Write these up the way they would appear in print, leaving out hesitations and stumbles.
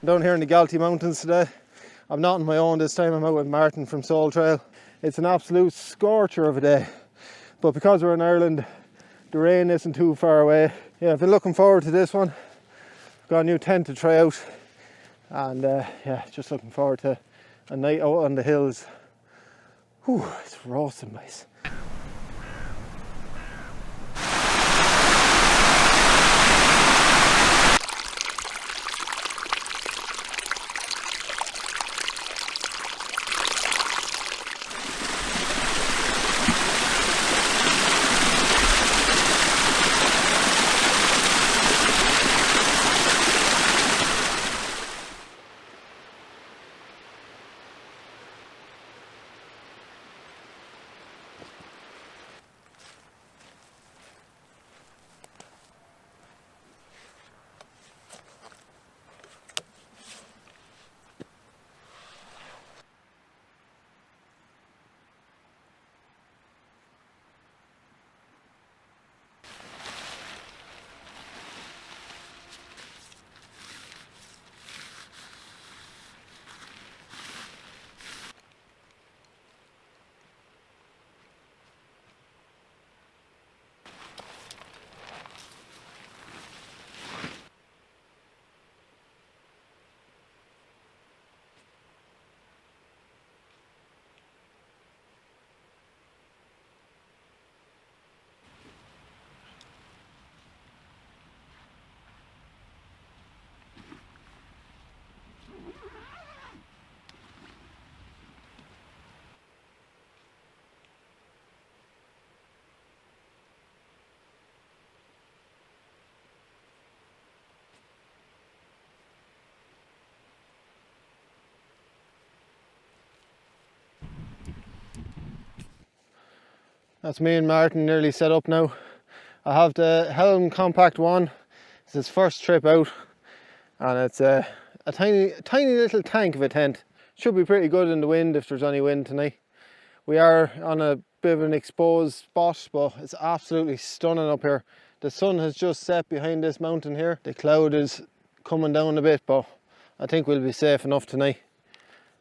Down here in the Galtee Mountains today. I'm not on my own this time, I'm out with Martin from Soul Trail. It's an absolute scorcher of a day, but because we're in Ireland, the rain isn't too far away. Yeah, I've been looking forward to this one. Got a new tent to try out, and yeah, just looking forward to a night out on the hills. Whew, it's roasting nice. That's me and Martin nearly set up now. I have the Helm Compact 1. It's his first trip out, and it's a tiny little tank of a tent. Should be pretty good in the wind if there's any wind tonight. We are on a bit of an exposed spot, but it's absolutely stunning up here. The sun has just set behind this mountain here. The cloud is coming down a bit, but I think we'll be safe enough tonight.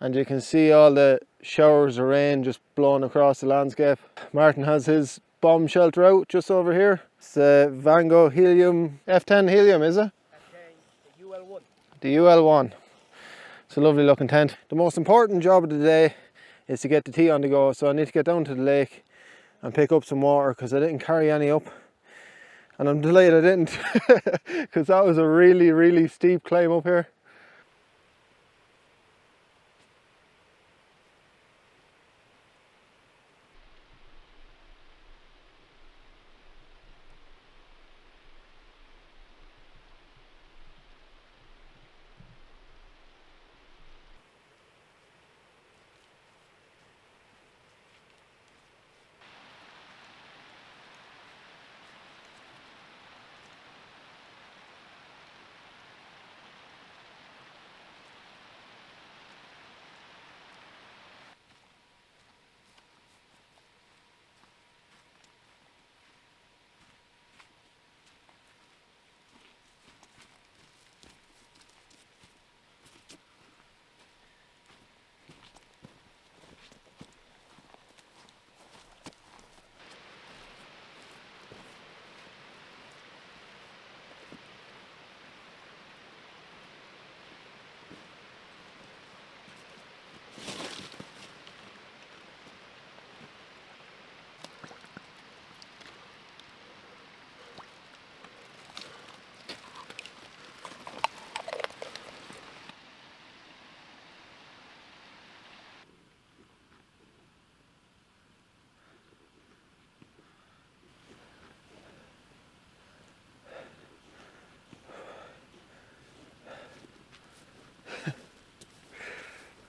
And you can see all the showers of rain just blowing across the landscape. Martin has his bomb shelter out just over here. It's the Van Gogh Helium, F10 Helium, is it? F10, the UL1. The UL1. It's a lovely looking tent. The most important job of the day is to get the tea on the go. So I need to get down to the lake and pick up some water because I didn't carry any up. And I'm delighted I didn't because that was a really steep climb up here.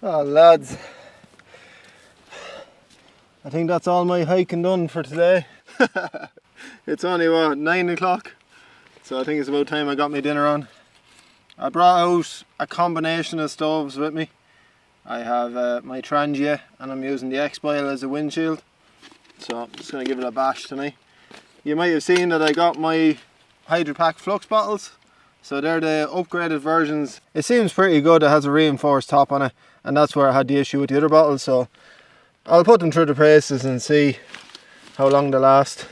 Oh lads, I think that's all my hiking done for today. It's only what, 9 o'clock, so I think it's about time I got my dinner on. I brought out a combination of stoves with me. I have my Trangia and I'm using the X-Boil as a windshield, so I'm just going to give it a bash tonight. You might have seen that I got my Hydropack flux bottles. So they're the upgraded versions. It seems pretty good. It has a reinforced top on it, and that's where I had the issue with the other bottles. So I'll put them through the paces and see how long they last.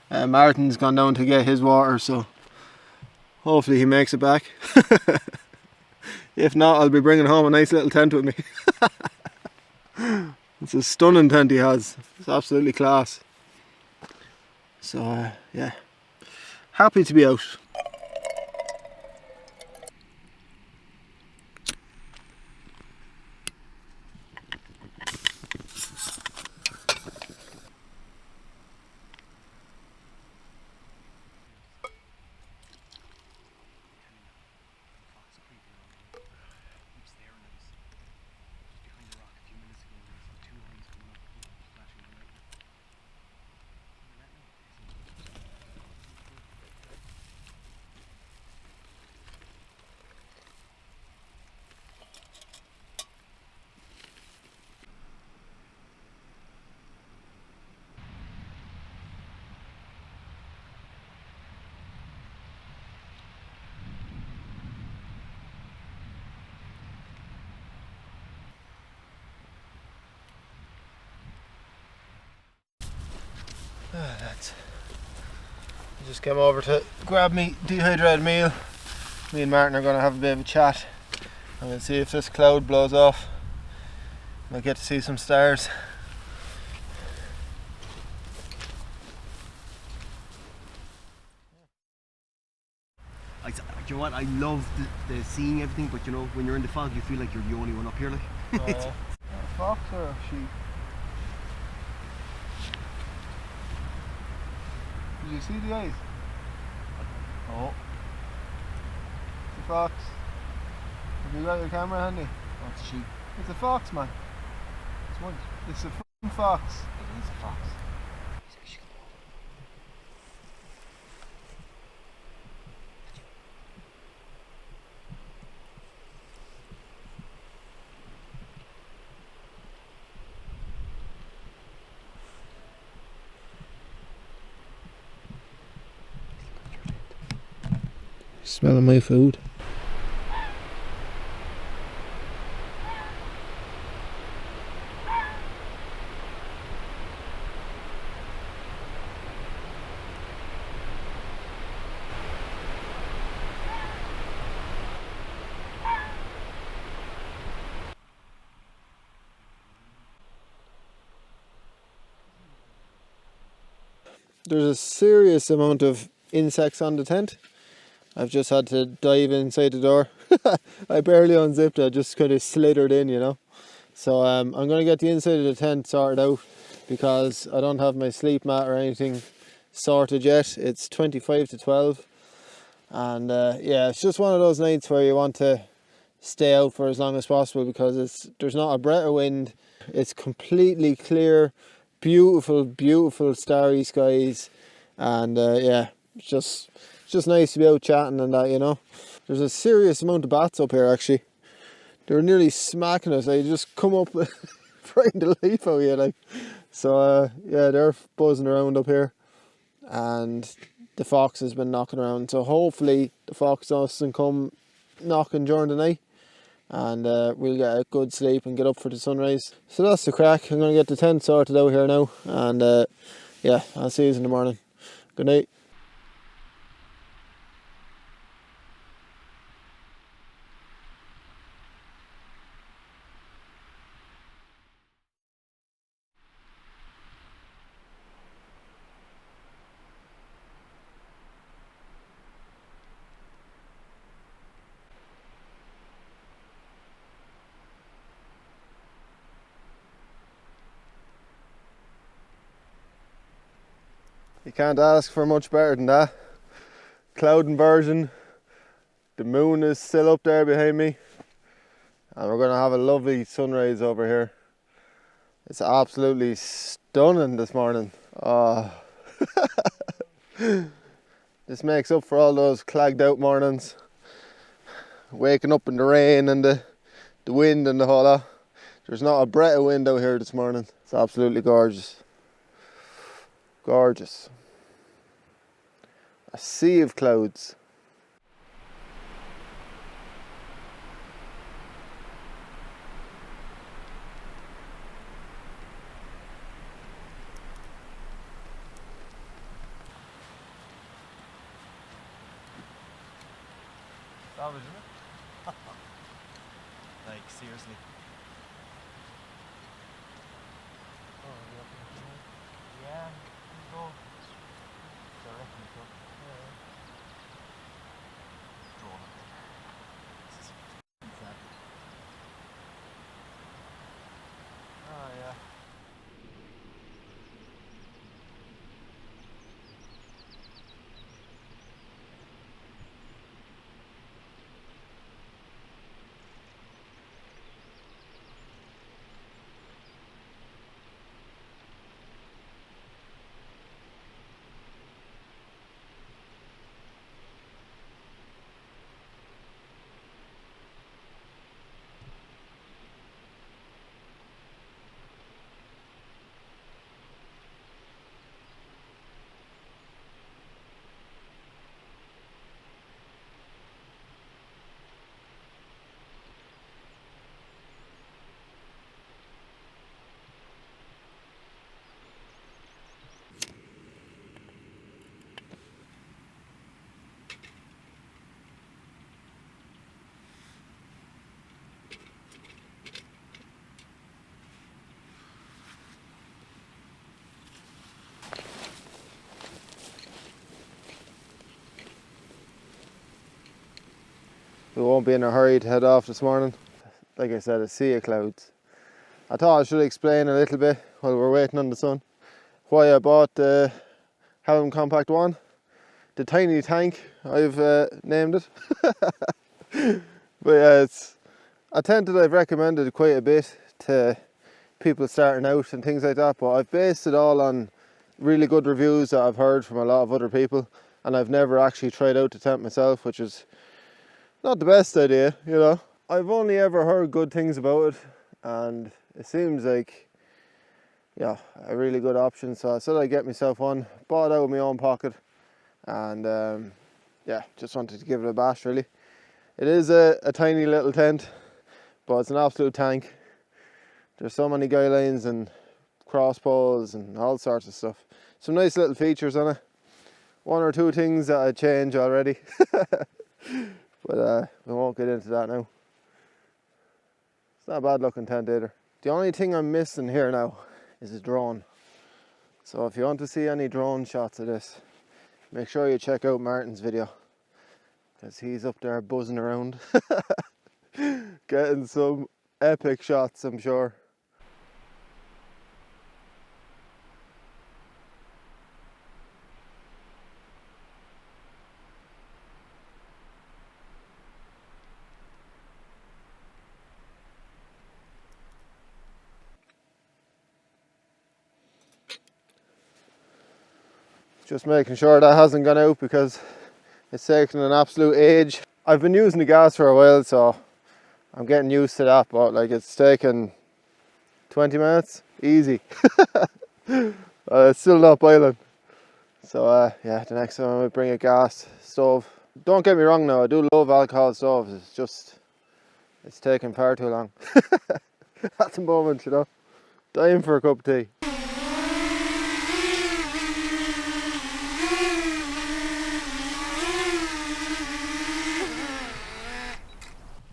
Martin's gone down to get his water, so hopefully he makes it back. If not, I'll be bringing home a nice little tent with me. It's a stunning tent he has. It's absolutely class. So yeah, happy to be out. Lads, I just came over to grab me dehydrated meal. Me and Martin are going to have a bit of a chat. I'm going to see if this cloud blows off. Might get to see some stars. Do you know what? I love the seeing everything, but you know, when you're in the fog, you feel like you're the only one up here. Like, A fox or a sheep? Did you see the eyes? Oh. It's a fox. Have you got your camera handy? oh, it's a sheep. It's a fox, man. It's one. It's a f***ing fox. It is a fox. Smelling my food. There's a serious amount of insects on the tent. I've just had to dive inside the door. I barely unzipped it, I just kind of slithered in, you know. So I'm going to get the inside of the tent sorted out because I don't have my sleep mat or anything sorted yet. It's 25 to 12 and yeah, it's just one of those nights where you want to stay out for as long as possible because there's not a breath of wind. It's completely clear, beautiful starry skies, and yeah, it's just nice to be out chatting and that, you know. There's a serious amount of bats up here actually. They were nearly smacking us. They just come up frighten the life out of you, like. So yeah, they're buzzing around up here, and the fox has been knocking around. So hopefully the fox doesn't come knocking during the night, and we'll get a good sleep and get up for the sunrise. So that's the crack. I'm going to get the tent sorted out here now, and yeah, I'll see you in the morning. Good night. You can't ask for much better than that. Cloud inversion. The moon is still up there behind me. And we're going to have a lovely sunrise over here. It's absolutely stunning this morning. Oh. This makes up for all those clagged out mornings. Waking up in the rain and the wind and the whole lot. There's not a breath of wind out here this morning. It's absolutely gorgeous. Gorgeous. A sea of clouds. Savage, isn't it? Like, seriously. Yeah, go. Directly go. Drone. Oh yeah. We won't be in a hurry to head off this morning. Like I said, a sea of clouds. I thought I should explain a little bit while we're waiting on the sun why I bought the Helm Compact 1. The tiny tank, I've named it. But yeah, it's a tent that I've recommended quite a bit to people starting out and things like that, but I've based it all on really good reviews that I've heard from a lot of other people, and I've never actually tried out the tent myself, which is not the best idea, you know. I've only ever heard good things about it, and it seems like, yeah, a really good option. So I said I'd get myself one, bought it out of my own pocket, and yeah, just wanted to give it a bash really. It is a tiny little tent, but it's an absolute tank. There's so many guidelines and cross poles and all sorts of stuff. Some nice little features on it. One or two things that I'd change already. But we won't get into that now. It's not a bad looking tent either. The only thing I'm missing here now is a drone. So if you want to see any drone shots of this, make sure you check out Martin's video, because he's up there buzzing around getting some epic shots, I'm sure. Just making sure that hasn't gone out because it's taking an absolute age. I've been using the gas for a while, so I'm getting used to that, but like it's taken 20 minutes, easy. It's still not boiling. So yeah, the next time I might bring a gas stove. Don't get me wrong now, I do love alcohol stoves, it's just, it's taking far too long. At the moment, you know, dying for a cup of tea.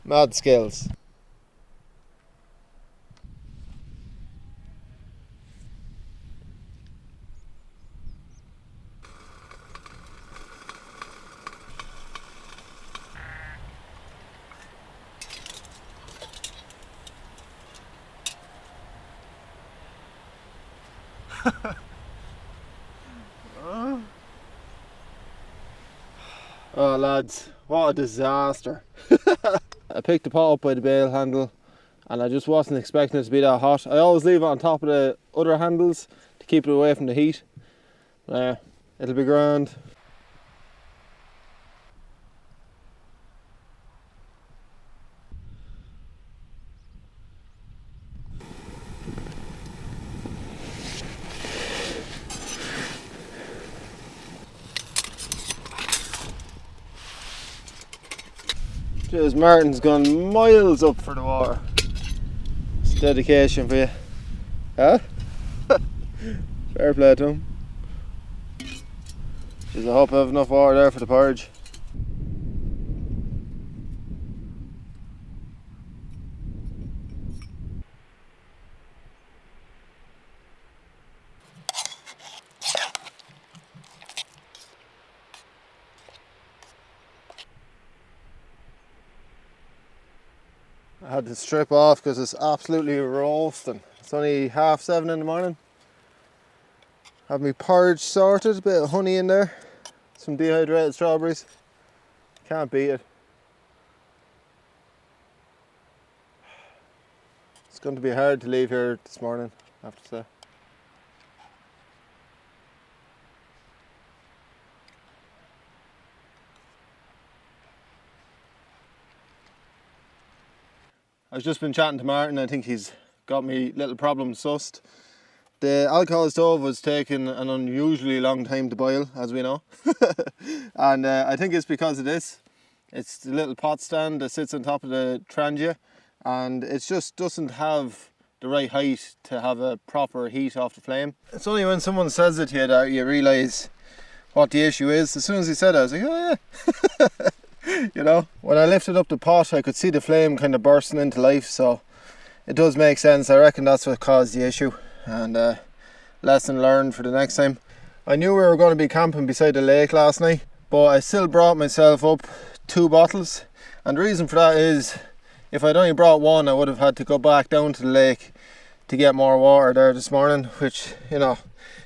Mad skills. Oh lads, what a disaster. I picked the pot up by the bail handle and I just wasn't expecting it to be that hot. I always leave it on top of the other handles to keep it away from the heat. It'll be grand. Jeez, Martin's gone miles up for the water. It's dedication for you. Huh? Fair play to him. Jeez, I hope I have enough water there for the porridge. had to strip off because it's absolutely roasting. It's only 7:30 in the morning. Have my porridge sorted, a bit of honey in there, some dehydrated strawberries. Can't beat it. It's going to be hard to leave here this morning, I have to say. I've just been chatting to Martin. I think he's got me little problem sussed. The alcohol stove was taking an unusually long time to boil, as we know. And I think it's because of this. It's the little pot stand that sits on top of the trangia, and it just doesn't have the right height to have a proper heat off the flame. It's only when someone says it to you that you realise what the issue is. As soon as he said it, I was like, oh yeah. You know, when I lifted up the pot, I could see the flame kind of bursting into life, so it does make sense. I reckon that's what caused the issue, and lesson learned for the next time. I knew we were going to be camping beside the lake last night, but I still brought myself up 2 bottles, and the reason for that is if I'd only brought one, I would have had to go back down to the lake to get more water there this morning, which, you know,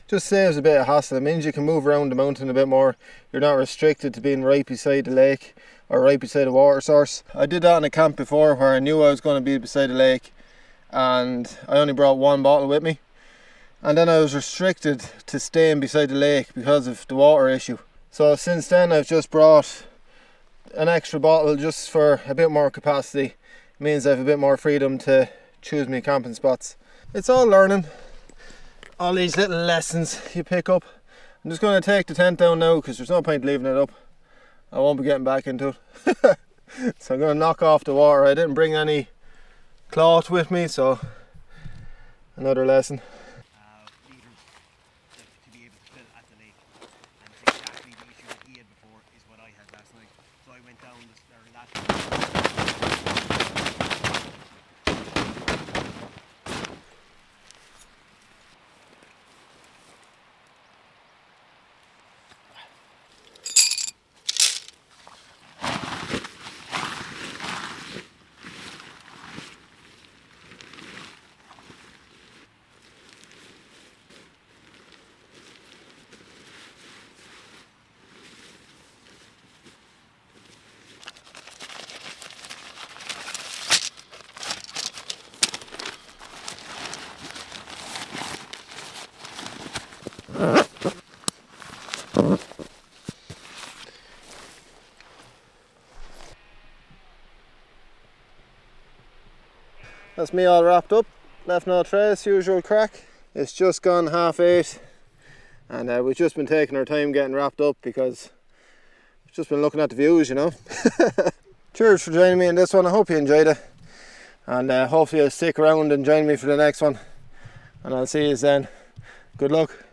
just saves a bit of hassle. It means you can move around the mountain a bit more. You're not restricted to being right beside the lake or right beside a water source. I did that in a camp before where I knew I was going to be beside the lake and I only brought 1 bottle with me, and then I was restricted to staying beside the lake because of the water issue. So since then I've just brought an extra bottle just for a bit more capacity. It means I have a bit more freedom to choose my camping spots. It's all learning. All these little lessons you pick up. I'm just going to take the tent down now because there's no point leaving it up. I won't be getting back into it. So I'm going to knock off the water. I didn't bring any cloth with me, so another lesson. Liters to be able to fill at the lake, and it's exactly the issue that he had before is what I had last night. So I went down That's me all wrapped up, left no trace, usual crack. It's just gone 8:30 and we've just been taking our time getting wrapped up because we've just been looking at the views, you know. Cheers for joining me in this one. I hope you enjoyed it, and hopefully you'll stick around and join me for the next one, and I'll see you then. Good luck.